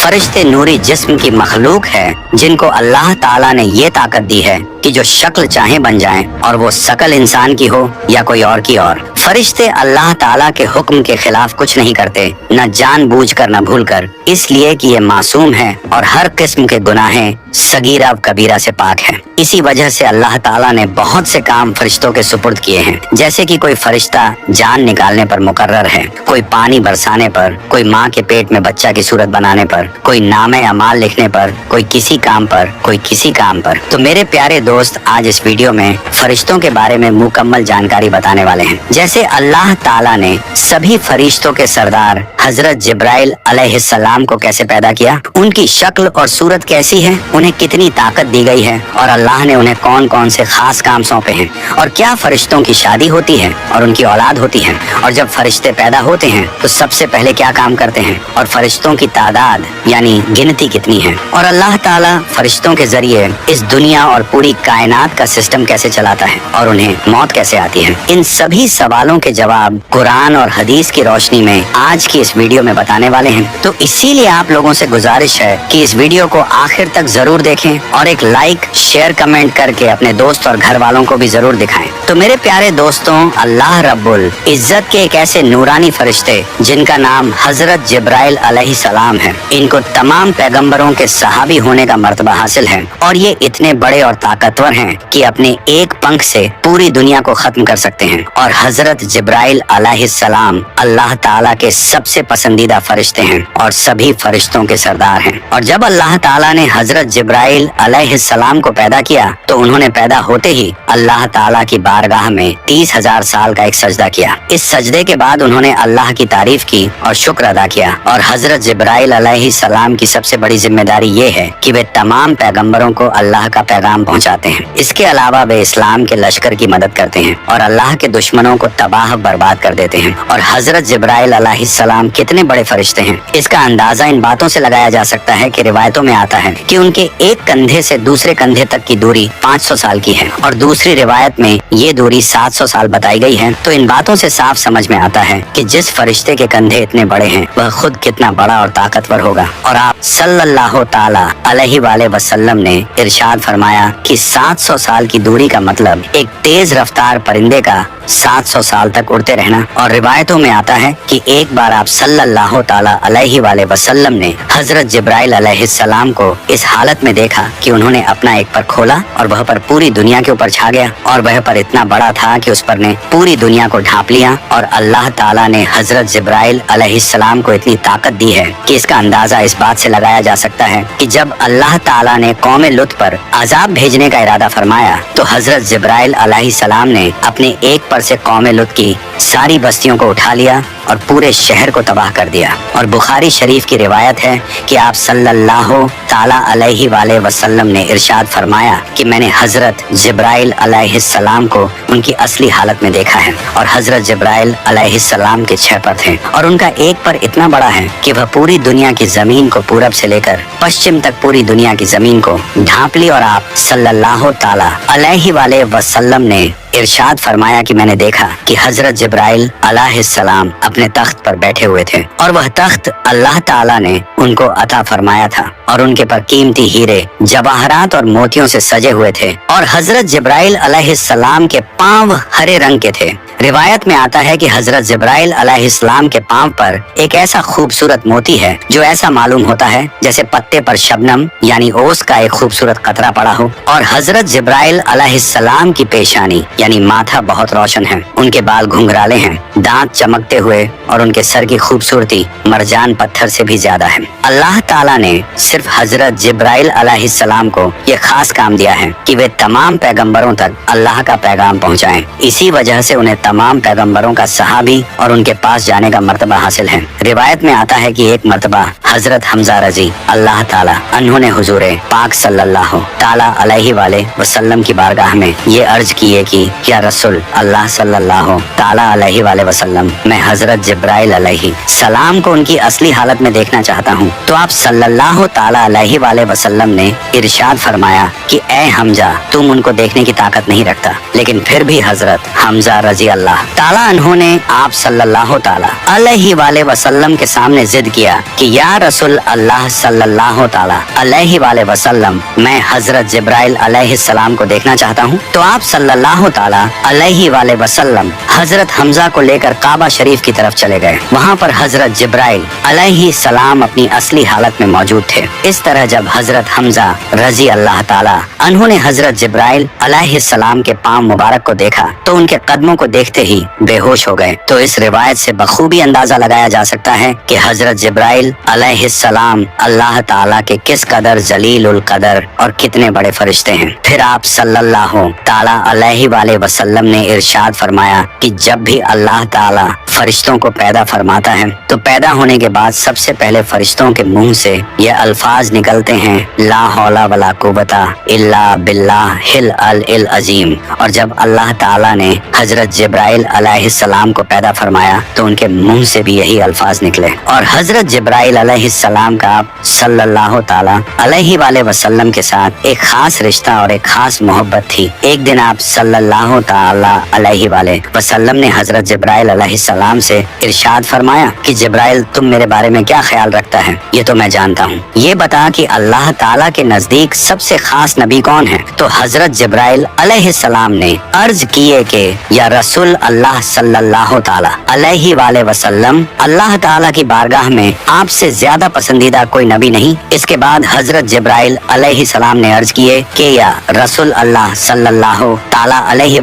फरिश्ते नूरी जिस्म की मखलूक है जिनको अल्लाह ताला ने ये ताकत दी है कि जो शक्ल चाहे बन जाएं और वो शकल इंसान की हो या कोई और की और। फरिश्ते अल्लाह ताला के हुक्म के खिलाफ कुछ नहीं करते, न जानबूझकर न भूलकर, इसलिए कि ये मासूम है और हर किस्म के गुनाहें सगीरा व कबीरा से पाक है। इसी वजह से अल्लाह ताला ने बहुत से काम फरिश्तों के सुपुर्द किए हैं, जैसे कि कोई फरिश्ता जान निकालने पर मुकर्रर है, कोई पानी बरसाने पर, कोई माँ के पेट में बच्चा की सूरत बनाने पर, कोई नामे अमाल लिखने पर, कोई किसी काम पर, कोई किसी काम पर। तो मेरे प्यारे दोस्त, आज इस वीडियो में फरिश्तों के बारे में मुकम्मल जानकारी बताने वाले हैं। जैसे अल्लाह ताला ने सभी फरिश्तों के सरदार हजरत जिब्राइल अलैहिस्सलाम को कैसे पैदा किया, उनकी शक्ल और सूरत कैसी है, उन्हें कितनी ताकत दी गई है और अल्लाह ने उन्हें कौन कौन से खास काम सौंपे हैं, और क्या फरिश्तों की शादी होती है और उनकी औलाद होती है, और जब फरिश्ते पैदा होते हैं तो सबसे पहले क्या काम करते हैं, और फरिश्तों की तादाद यानी गिनती कितनी है, और अल्लाह ताला फरिश्तों के जरिए इस दुनिया और पूरी कायनात का सिस्टम कैसे चलाता है और उन्हें मौत कैसे आती है। इन सभी सवालों के जवाब कुरान और हदीस की रोशनी में आज की इस वीडियो में बताने वाले हैं। तो इसीलिए आप लोगों से गुजारिश है कि इस वीडियो को आखिर तक जरूर देखें और एक लाइक शेयर कमेंट करके अपने दोस्त और घर वालों को भी जरूर दिखाएं। तो मेरे प्यारे दोस्तों, अल्लाह रब्बुल इज्जत के एक ऐसे नूरानी फरिश्ते जिनका नाम हजरत जिब्राइल अलैहिस्सलाम है, इनको तमाम पैगंबरों के सहाबी होने का मर्तबा हासिल है, और ये इतने बड़े और ताकतवर हैं कि अपने एक पंख से पूरी दुनिया को खत्म कर सकते हैं। और हजरत जिब्राइल अलैहिस्सलाम अल्लाह ताला के सबसे पसंदीदा फरिश्ते हैं और सभी फरिश्तों के सरदार हैं। और जब अल्लाह ताला ने हजरत जिब्राइल अलैहिस्सलाम को पैदा किया तो उन्होंने पैदा होते ही अल्लाह ताला की बारगाह में 30,000 साल का एक सजदा किया। इस सजदे के बाद उन्होंने अल्लाह की तारीफ की और शुक्र अदा किया। और हजरत जिब्राइल अलैहिस्सलाम की सबसे बड़ी जिम्मेदारी ये है कि वे तमाम पैगंबरों को अल्लाह का पैगाम पहुंचाते हैं। इसके अलावा वे इस्लाम के लश्कर की मदद करते हैं और अल्लाह के दुश्मनों को तबाह बर्बाद कर देते हैं। और हजरत जिब्राइल अलैहिस्सलाम कितने बड़े फरिश्ते हैं, इसका अंदाजा इन बातों से लगाया जा सकता है कि रिवायतों में आता है कि उनके एक कंधे से दूसरे कंधे तक की दूरी 500 साल की है, और दूसरी रिवायत में ये दूरी 700 साल बताई गई है। तो इन बातों से साफ समझ में आता है कि जिस फरिश्ते के कंधे इतने बड़े हैं वह खुद कितना बड़ा और ताकतवर होगा। और आप सल्लल्लाहु ताला अलैहि वसल्लम ने इरशाद फरमाया कि 700 साल की दूरी का मतलब एक तेज रफ्तार परिंदे का 700 साल तक उड़ते रहना। और रिवायतों में आता है कि एक बार आप सल्लल्लाहु ताला अलैहि वसल्लम ने हजरत जिब्राइल अलैहिस्सलाम को इस हालत में देखा कि उन्होंने अपना एक पर खोला और वह पर पूरी दुनिया के ऊपर छा गया, और वह पर इतना बड़ा था कि उस पर ने पूरी दुनिया को ढांप लिया। और अल्लाह ताला ने हजरत जिब्राइल अलैहिस्सलाम को इतनी ताकत दी है कि इसका अंदाजा इस बात से लगाया जा सकता है कि जब अल्लाह ताला ने कौम लुत पर अजाब भेजने का इरादा फरमाया तो हजरत जिब्राइल अलैहिस्सलाम ने अपने एक पर से कौम लुत की सारी बस्तियों को उठा लिया और पूरे शहर को तबाह कर दिया। और बुखारी शरीफ की रिवायत है कि आप सल्लल्लाहु ताला अलैहि वसल्लम ने इरशाद फरमाया कि मैंने हजरत जिब्राइल अलैहिस्सलाम को उनकी असली हालत में देखा है, और हजरत जिब्राइल अलैहिस्सलाम के 6 पर थे, और उनका एक पर इतना बड़ा है कि वह पूरी दुनिया की जमीन को पूरब से लेकर पश्चिम तक पूरी दुनिया की जमीन को ढांप ली। और आप सल्लल्लाहु ताला अलैहि वसल्लम ने इरशाद फरमाया कि मैंने देखा कि हजरत जिब्राइल अलैहिस्सलाम अपने तख्त पर बैठे हुए थे, और वह तख्त अल्लाह ताला ने उनको अता फरमाया था, और उनके पर कीमती हीरे, जवाहरात और मोतियों से सजे हुए थे। और हजरत जिब्राइल अलैहिस्सलाम के पांव हरे रंग के थे। रिवायत में आता है कि हजरत जिब्राइल अलैहिस्सलाम के पांव पर एक ऐसा खूबसूरत मोती है जो ऐसा मालूम होता है जैसे पत्ते पर शबनम यानी ओस का एक खूबसूरत कतरा पड़ा हो। और हजरत जिब्राइल अलैहिस्सलाम की पेशानी यानी माथा बहुत रोशन है, उनके बाल घुंघराले हैं, दांत चमकते हुए, और उनके सर की खूबसूरती मरजान पत्थर से भी ज्यादा है। अल्लाह ताला ने सिर्फ हजरत जिब्राइल अलैहिस्सलाम को ये खास काम दिया है कि वे तमाम पैगंबरों तक अल्लाह का पैगाम पहुंचाएं। इसी वजह से उन्हें तमाम पैगंबरों का सहाबी और उनके पास जाने का मर्तबा हासिल है। रिवायत में आता है कि एक मर्तबा हजरत हमजा रजी अल्लाह ताला अन्होंने हुजूर पाक सल्लल्लाहु ताला अलैहि वसल्लम की बारगाह में ये अर्ज की है कि या रसूल अल्लाह सल्लल्लाहु ताला अलैहि वसल्लम, मैं हजरत जिब्राइल अलैहि सलाम को उनकी असली हालत में देखना चाहता हूँ। तो आप सल्लल्लाहु ताला अलैहि वसल्लम ने इरशाद फरमाया कि ए हमजा, तुम उनको देखने की ताकत नहीं रखता। लेकिन फिर भी हजरत हमजा रजी अल्लाह ताला अन्हु ने आप सल्लल्लाहु ताला अलैहि वसल्लम के सामने जिद किया कि या रसूल अल्लाह सल्लल्लाहु ताला अलैहि वसल्लम, मैं हजरत जिब्राइल अलैहि सलाम को देखना चाहता हूँ। तो आप सल्लल्लाहु ताला अलैहि वसल्लम हजरत हमजा को लेकर काबा शरीफ की तरफ चले गए। वहाँ पर हजरत जिब्राइल अलैहि सलाम अपनी असली हालत में मौजूद थे। इस तरह जब हजरत हमजा रजी अल्लाह ताला उन्होंने हजरत जिब्राइल अलैहि सलाम के पांव मुबारक को देखा तो उनके कदमों को देखते ही बेहोश हो गए। तो इस रिवायत से बखूबी अंदाजा लगाया जा सकता है कि हजरत जिब्राइल अलैहि सलाम अल्लाह ताला के किस कदर जलील उल कदर और कितने बड़े फरिश्ते हैं। फिर आप सल्लल्लाहु ताला अलैहि वसल्लम ने इरशाद फरमाया कि जब भी अल्लाह ताला फरिश्तों को पैदा फरमाता है तो पैदा होने के बाद सबसे पहले फरिश्तों के मुंह से ये अल्फाज निकलते हैं, ला हौला वला कुव्वता इल्ला बिल्लाह हिल अल अजीम। और जब अल्लाह ताला ने हजरत जिब्राइल अलैहिस्सलाम को पैदा फरमाया तो उनके मुंह से भी यही अल्फाज निकले। और हजरत जिब्राइल अलैहिस्सलाम का आप सल्लल्लाहु ताला अलैहि वसल्लम के साथ एक खास रिश्ता और एक खास मोहब्बत थी। एक दिन आप सल्लल्लाहु ताला अलैहि वसल्लम ने हजरत जिब्राइल अलैहिस्सलाम से इरशाद फरमाया कि जिब्राइल, तुम मेरे बारे में क्या ख्याल रखता है, ये तो मैं जानता हूँ। ये बता कि अल्लाह ताला के नजदीक सबसे खास नबी कौन है। तो हजरत जिब्राइल अलैहिस्सलाम ने अर्ज किए कि या रसूल अल्लाह सल्लल्लाहु ताला अलैहि वसल्लम, अल्लाह ताला की बारगाह में आपसे ज्यादा पसंदीदा कोई नबी नहीं। इसके बाद हजरत जिब्राइल अलैहिस्सलाम ने अर्ज किए कि या रसूल अल्लाह सल्लल्लाहु ताला अलैहि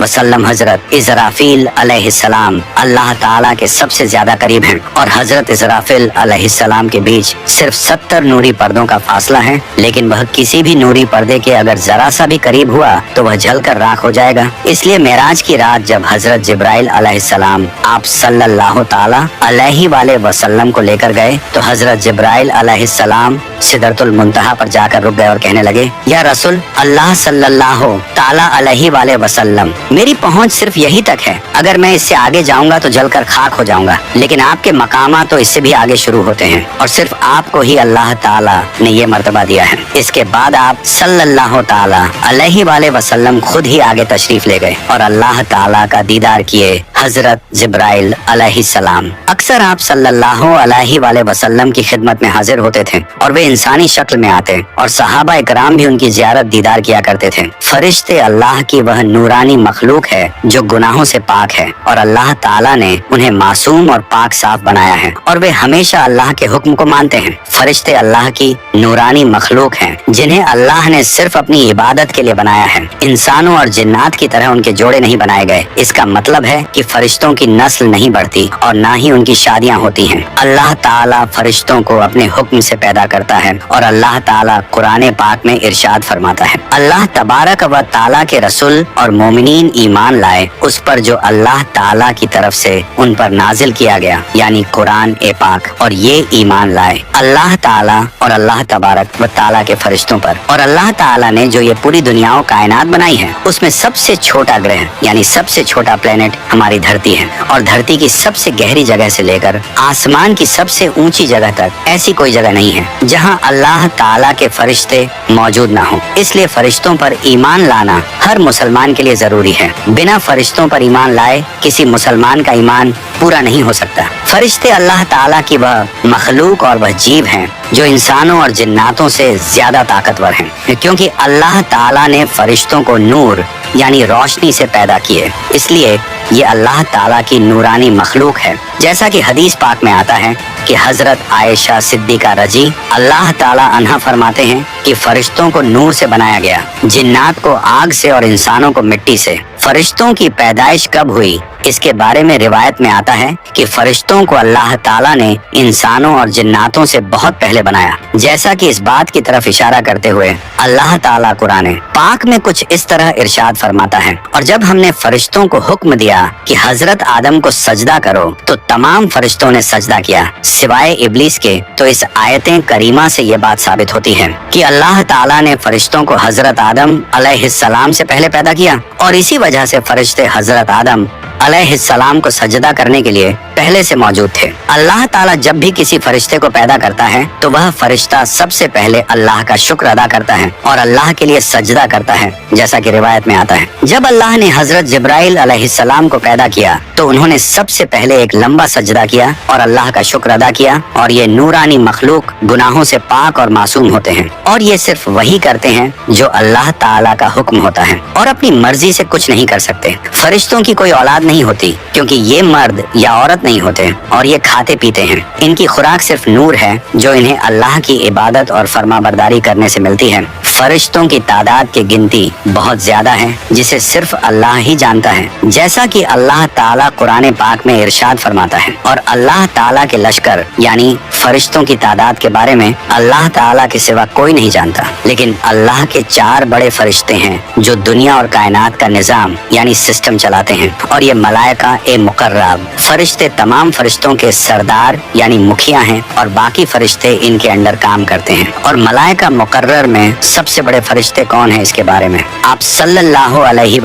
वसल्लम, हजरत इज़राफील अलैहिस्सलाम अल्लाह ताला के सबसे ज्यादा करीब हैं और हजरत इज़राफील अलैहिस्सलाम के बीच सिर्फ 70 नूरी पर्दों का फासला है। लेकिन वह किसी भी नूरी पर्दे के अगर जरा सा भी करीब हुआ तो वह जलकर राख हो जाएगा। इसलिए मेराज की रात जब हजरत जिब्राइल अलैहिस्सलाम आप सल्लल्लाहु ताला अलैहि वसल्लम को लेकर गए तो हजरत जिब्राइल अलैहिस्सलाम सिदरतुल मुंतहा पर जाकर रुक गए और कहने लगे, या रसूल अल्लाह सल्लल्लाहु ताला अलैहि वसल्लम, मेरी पहुंच सिर्फ यही तक है। अगर मैं इससे आगे जाऊंगा तो जलकर खाक हो जाऊंगा। लेकिन आपके मकामा तो इससे भी आगे शुरू होते हैं और सिर्फ आपको ही अल्लाह ताला ने ये मर्तबा दिया है। इसके बाद आप सल्लल्लाहु ताला अलैहि वसल्लम खुद ही आगे तशरीफ ले गए और अल्लाह ताला का दीदार किए हजरत जिब्राइल अलैहिस्सलाम। अक्सर आप सल्लल्लाहु अलैहि वसल्लम की खिदमत में हाजिर होते थे और वे इंसानी शक्ल में आते और सहाबा इकराम भी उनकी जियारत दीदार किया करते थे। फरिश्ते अल्लाह की वह नूरानी मखलूक है जो गुनाहों से पाक है और अल्लाह ताला ने उन्हें मासूम और पाक साफ बनाया है और वे हमेशा अल्लाह के हुक्म को मानते हैं। फरिश्ते अल्लाह की नूरानी मखलूक हैं जिन्हें अल्लाह ने सिर्फ अपनी इबादत के लिए बनाया है। इंसानों और जिन्नात की तरह उनके जोड़े नहीं बनाए गए। इसका मतलब है कि फरिश्तों की नस्ल नहीं बढ़ती और ना ही उनकी शादियां होती हैं। अल्लाह ताला फरिश्तों को अपने हुक्म से पैदा करता है और अल्लाह ताला कुरान पाक में इरशाद फरमाता है, अल्लाह तबारक व ताला के रसूल और मोमिनीन ईमान लाए उस पर जो अल्लाह ताला की तरफ से उन पर नाजिल किया गया, यानी कुरान ए पाक, और ये ईमान लाए अल्लाह ताला और अल्लाह तबारक व ताला के फरिश्तों पर। और अल्लाह ताला ने जो ये पूरी दुनिया और कायनात बनाई है उसमें सबसे छोटा ग्रह यानी सबसे छोटा प्लेनेट हमारी धरती है और धरती की सबसे गहरी जगह से लेकर आसमान की सबसे ऊंची जगह तक ऐसी कोई जगह नहीं है जहां अल्लाह ताला के फरिश्ते मौजूद ना हो। इसलिए फरिश्तों पर ईमान लाना हर मुसलमान के लिए जरूरी है। बिना फरिश्तों पर ईमान लाए किसी मुसलमान का ईमान पूरा नहीं हो सकता। फरिश्ते अल्लाह ताला की वह मखलूक और वह जीव हैं जो इंसानों और जिन्नातों से ज्यादा ताकतवर हैं, क्योंकि अल्लाह ताला ने फरिश्तों को नूर यानी रोशनी से पैदा किए, इसलिए ये अल्लाह ताला की नूरानी मखलूक है। जैसा कि हदीस पाक में आता है कि हजरत आयशा सिद्दीका रजी अल्लाह ताला अन्हा फरमाते हैं कि फरिश्तों को नूर से बनाया गया, जिन्नात को आग से और इंसानों को मिट्टी से। फरिश्तों की पैदाइश कब हुई इसके बारे में रिवायत में आता है कि फरिश्तों को अल्लाह ताला ने इंसानों और जिन्नातों से बहुत पहले बनाया, जैसा कि इस बात की तरफ इशारा करते हुए अल्लाह ताला कुरान पाक में कुछ इस तरह इरशाद फरमाता है, और जब हमने फरिश्तों को हुक्म दिया कि हजरत आदम को सजदा करो तो तमाम फरिश्तों ने सजदा किया सिवाय इब्लीस के, तो इस आयतें करीमा से ये बात साबित होती है कि अल्लाह ताला ने फरिश्तों को हजरत आदम अलैहिस्सलाम से पहले पैदा किया और इसी वजह से फरिश्ते हजरत आदम अलैहिस्सलाम को सजदा करने के लिए पहले से मौजूद थे। अल्लाह ताला जब भी किसी फरिश्ते को पैदा करता है तो वह फरिश्ता सबसे पहले अल्लाह का शुक्र अदा करता है और अल्लाह के लिए सजदा करता है, जैसा कि रिवायत में आता है। जब अल्लाह ने हजरत जिब्राइल अलैहिस्सलाम को पैदा किया तो उन्होंने सबसे पहले एक लंबा सजदा किया और अल्लाह का शुक्र अदा किया। और ये नूरानी मखलूक गुनाहों से पाक और मासूम होते हैं और ये सिर्फ वही करते हैं जो अल्लाह ताला का हुक्म होता है और अपनी मर्जी से कुछ नहीं कर सकते। फरिश्तों की कोई औलाद नहीं होती क्योंकि ये मर्द या औरत नहीं होते और ये खाते पीते हैं। इनकी खुराक सिर्फ नूर है जो इन्हें अल्लाह की इबादत और फरमाबरदारी करने से मिलती है। फरिश्तों की तादाद की गिनती बहुत ज्यादा है जिसे सिर्फ अल्लाह ही जानता है, जैसा कि अल्लाह ताला कुरान पाक में इरशाद फरमाता है। और अल्लाह ताला के लश्कर यानी फरिश्तों की तादाद के बारे में अल्लाह ताला के सिवा कोई नहीं जानता, लेकिन अल्लाह के 4 बड़े फरिश्ते हैं जो दुनिया और कायनात का निजाम यानी सिस्टम चलाते हैं। और ये मलाइका ए मुकर्रब फरिश्ते तमाम फरिश्तों के सरदार यानी मुखिया हैं और बाकी फरिश्ते इनके अंडर काम करते हैं। और मलाइका मुकर्रर में सबसे बड़े फरिश्ते कौन हैं, इसके बारे में आप सल्लल्लाहु अलैहि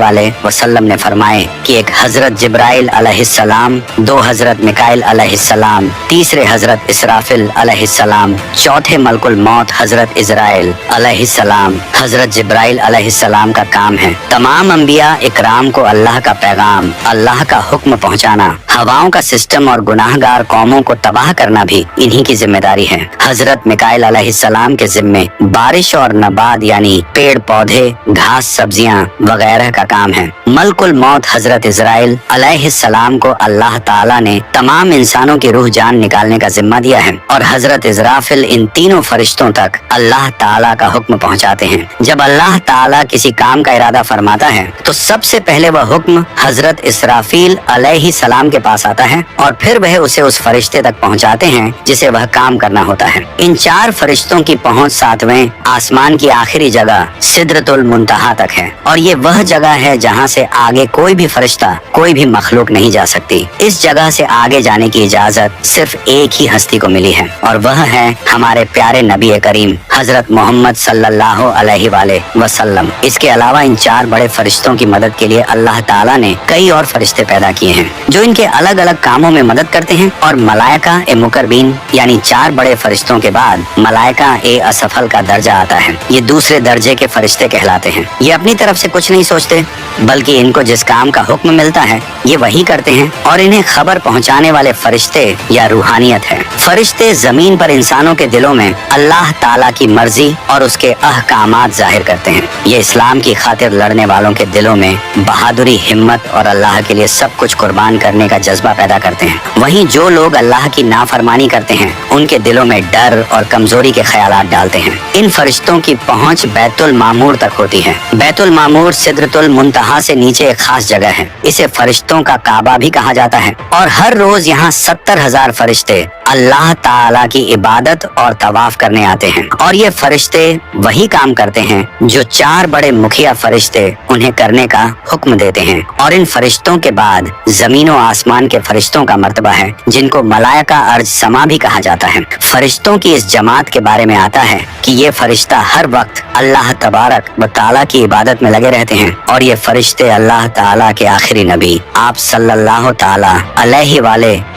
वसल्लम ने फरमाए कि एक हजरत जिब्राइल अलैहिस्सलाम, 2 हजरत मिकाइल अलैहिस्सलाम, तीसरे हजरत इसराफिल अलैहिस्सलाम, चौथे मलकुल मौत हजरत इजराइल अलैहिस्सलाम। हजरत जिब्राइल अलैहिस्सलाम का काम है तमाम अंबिया इकराम को अल्लाह का पैगाम, अल्लाह का हुक्म पहुंचाना। हवाओं का सिस्टम और गुनाहगार कौमों को तबाह करना भी इन्हीं की जिम्मेदारी है। हजरत मिकाइल अलैहिस्सलाम के जिम्मे बारिश और नबात यानी पेड़ पौधे, घास, सब्जियां वगैरह का काम है। मलकुल मौत हजरत इजराइल अलैहिस्सलाम को अल्लाह ताला ने तमाम इंसानों की रूह जान निकालने का जिम्मा दिया है और हजरत इजराफिल इन तीनों फरिश्तों तक अल्लाह ताला का हुक्म पहुंचाते हैं। जब अल्लाह ताला किसी काम का इरादा फरमाता है तो सबसे पहले वह हुक्म हजरत इसराफिल अलैहिस्सलाम के पास आता है और फिर वह उसे उस फरिश्ते तक पहुंचाते हैं जिसे वह काम करना होता है। इन 4 फरिश्तों की पहुंच 7वें आसमान की आखिरी जगह सिदरतुल मुंतहा तक है और ये वह जगह है जहाँ से आगे कोई भी फरिश्ता, कोई भी मखलूक नहीं जा सकती। इस जगह से आगे जाने की इजाजत सिर्फ एक ही हस्ती को मिली है और वह है हमारे प्यारे नबी करीम हजरत मोहम्मद सल्लल्लाहु अलैहि वसल्लम। इसके अलावा इन 4 बड़े फरिश्तों की मदद के लिए अल्लाह ताला ने कई और फरिश्ते पैदा किए हैं जो इनके अलग अलग कामों में मदद करते हैं। और मलाइका ए मुकर्रबीन यानी 4 बड़े फरिश्तों के बाद मलाइका ए असफल का दर्जा आता है। ये दूसरे दर्जे के फरिश्ते कहलाते हैं। ये अपनी तरफ से कुछ नहीं सोचते बल्कि इनको जिस काम का हुक्म मिलता है ये वही करते हैं और इन्हें खबर पहुंचाने वाले फरिश्ते या रूहानियत है। फरिश्ते जमीन पर इंसानों के दिलों में अल्लाह ताला की मर्जी और उसके अहकामात जाहिर करते हैं। ये इस्लाम की खातिर लड़ने वालों के दिलों में बहादुरी, हिम्मत और अल्लाह के लिए सब कुछ कुर्बान करने का जज्बा पैदा करते हैं। वहीं जो लोग अल्लाह की नाफरमानी करते हैं उनके दिलों में डर और कमजोरी के ख्यालात डालते हैं। इन फरिश्तों की पहुंच बैतुल मामूर तक होती है। बैतुल मामूर सिदरतुल मुंतहा से नीचे एक खास जगह है। इसे फरिश्तों का काबा भी कहा जाता है और हर रोज यहाँ 70,000 फरिश्ते अल्लाह ताला की इबादत और तवाफ करने आते हैं। और ये फरिश्ते वही काम करते हैं जो 4 बड़े मुखिया फरिश्ते उन्हें करने का हुक्म देते हैं। और इन फरिश्तों के बाद जमीन और आसमान के फरिश्तों का मर्तबा है जिनको मलाइका अर्ज समा भी कहा जाता है। फरिश्तों की इस जमात के बारे में आता है कि ये फरिश्ता हर वक्त अल्लाह तबारक व ताला की इबादत में लगे रहते हैं और ये फरिश्ते अल्लाह ताला के आखिरी नबी आप सल्लल्लाहु ताला अलैहि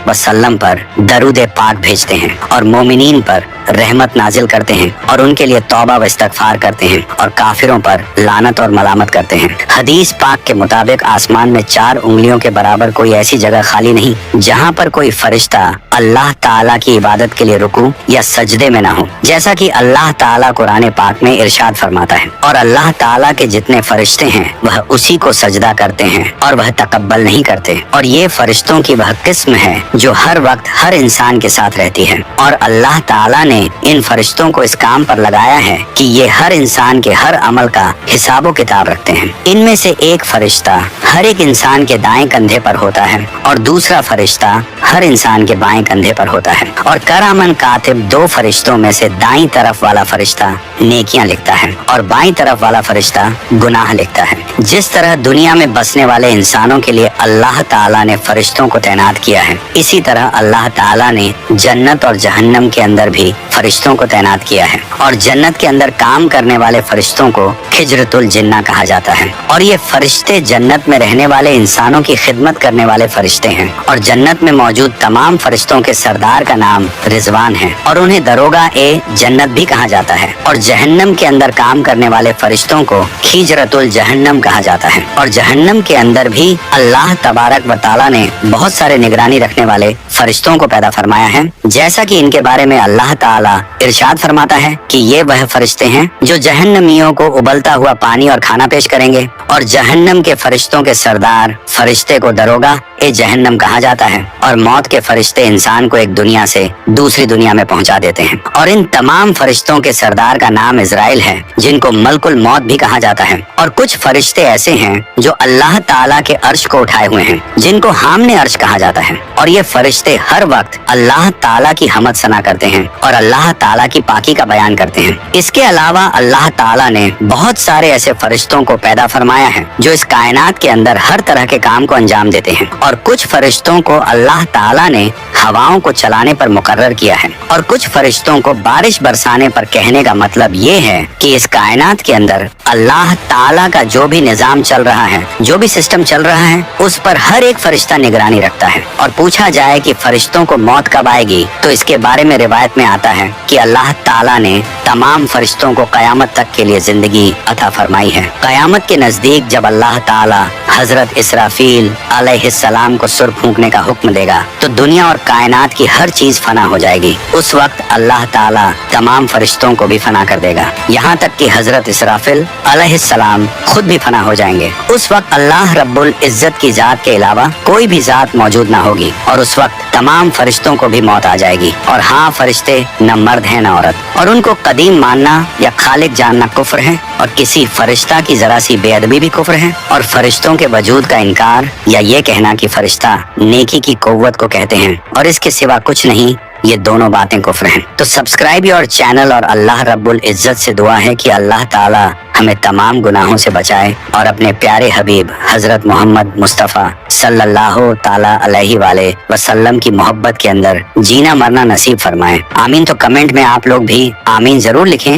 वसल्लम पर दरूद पाक भेजते हैं और मोमिनीन पर रहमत नाजिल करते हैं और उनके लिए तौबा व इस्तगफार करते हैं और काफिरों पर लानत और मलामत करते हैं। हदीस पाक के मुताबिक आसमान में 4 उंगलियों के बराबर कोई ऐसी जगह खाली नहीं जहाँ पर कोई फरिश्ता अल्लाह ताला की इबादत के लिए रुकू या सजदे में ना हो, जैसा कि अल्लाह ताला कुरान पाक में इरशाद फरमाता है। और अल्लाह ताला के जितने फरिश्ते हैं वह उसी को सजदा करते हैं और वह तकब्बल नहीं करते। और ये फरिश्तों की वह किस्म है जो हर वक्त हर इंसान के साथ रहती है और अल्लाह ताला ने इन फरिश्तों को इस काम पर लगाया है कि ये हर इंसान के हर अमल का हिसाबो किताब रखते हैं। इनमें से एक फरिश्ता हर एक इंसान के दाएं कंधे पर होता है और दूसरा फरिश्ता हर इंसान के बाएं कंधे पर होता है। और करामन कातिब 2 फरिश्तों में से दाईं तरफ वाला फरिश्ता नेकियां लिखता है और बाईं तरफ वाला फरिश्ता गुनाह लिखता है। जिस तरह दुनिया में बसने वाले इंसानों के लिए अल्लाह ताला ने फरिश्तों को तैनात किया है, इसी तरह अल्लाह ताला ने जन्नत और जहन्नम के अंदर भी फरिश्तों को तैनात किया है। और जन्नत के अंदर काम करने वाले फरिश्तों को खिजरतुल जिन्ना कहा जाता है। और ये फरिश्ते जन्नत में रहने वाले इंसानों की खिदमत करने वाले फरिश्ते हैं। और जन्नत में मौजूद तमाम फरिश्तों के सरदार का नाम रिजवान है और उन्हें दरोगा ए जन्नत भी कहा जाता है। और जहन्नम के अंदर काम करने वाले फरिश्तों को खिजरतुल जहन्नम कहा जाता है। और जहन्नम के अंदर भी अल्लाह तबारक व तआला ने बहुत सारे निगरानी रखने वाले फरिश्तों को पैदा फरमाया है, जैसा कि इनके बारे में अल्लाह ताला इरशाद फरमाता है कि ये वह फरिश्ते हैं जो जहन्नमियों को उबलता हुआ पानी और खाना पेश करेंगे। और जहन्नम के फरिश्तों के सरदार फरिश्ते को दरोगा ए जहन्नम कहा जाता है। और मौत के फरिश्ते इंसान को एक दुनिया से दूसरी दुनिया में पहुंचा देते हैं। और इन तमाम फरिश्तों के सरदार का नाम इजराइल है, जिनको मलकुल मौत भी कहा जाता है। और कुछ फरिश्ते ऐसे हैं जो अल्लाह ताला के अर्श को उठाए हुए हैं, जिनको हामने अर्श कहा जाता है। और ये फरिश्ते हर वक्त अल्लाह ताला की हमद सना करते हैं और अल्लाह ताला की पाकी का बयान करते हैं। इसके अलावा अल्लाह ताला ने बहुत सारे ऐसे फरिश्तों को पैदा फरमाया है जो इस कायनात के अंदर हर तरह के काम को अंजाम देते हैं। और कुछ फरिश्तों को अल्लाह ताला ने हवाओं को चलाने पर मुकर्रर किया है। और कुछ फरिश्तों को बारिश बरसाने पर कहने का मतलब ये है कि इस कायनात के अंदर अल्लाह ताला का जो भी निजाम चल रहा है, जो भी सिस्टम चल रहा है, उस पर हर एक फरिश्ता निगरानी रखता है। और पूछा जाए कि फरिश्तों को मौत कब आएगी, तो इसके बारे में रिवायत में आता है कि अल्लाह ताला ने तमाम फरिश्तों को कयामत तक के लिए जिंदगी अता फरमाई है। कयामत के नजदीक जब अल्लाह ताला हजरत इसराफील अलैहिस्सलाम को सुर फूंकने का हुक्म देगा, तो दुनिया और कायनात की हर चीज फना हो जाएगी। उस वक्त अल्लाह ताला तमाम फरिश्तों को भी फना कर देगा, यहाँ तक कि हजरत इसराफिल अलैहिस्सलाम खुद भी फना हो जाएंगे। उस वक्त अल्लाह रब्बुल इज्जत की जात के अलावा कोई भी जात मौजूद ना होगी। और उस वक्त तमाम फरिश्तों को भी मौत आ जाएगी। और हाँ, फरिश्ते न मर्द है न औरत, और उनको कदीम मानना या खालिक जानना कुफ्र है। और किसी फरिश्ता की जरा सी बेअदबी भी कुफ्र है। और फरिश्तों के वजूद का इनकार या ये कहना कि फरिश्ता नेकी की कुव्वत को कहते हैं और इसके सिवा कुछ नहीं, ये दोनों बातें कुफ्र हैं। तो सब्सक्राइब योर चैनल और अल्लाह रब्बुल इज्जत से दुआ है कि अल्लाह ताला हमें तमाम गुनाहों से बचाए और अपने प्यारे हबीब हजरत मोहम्मद मुस्तफ़ा सल्लल्लाहु ताला अलैहि वाले वसल्लम की मोहब्बत के अंदर जीना मरना नसीब फरमाए। आमीन। तो कमेंट में आप लोग भी आमीन जरूर लिखें।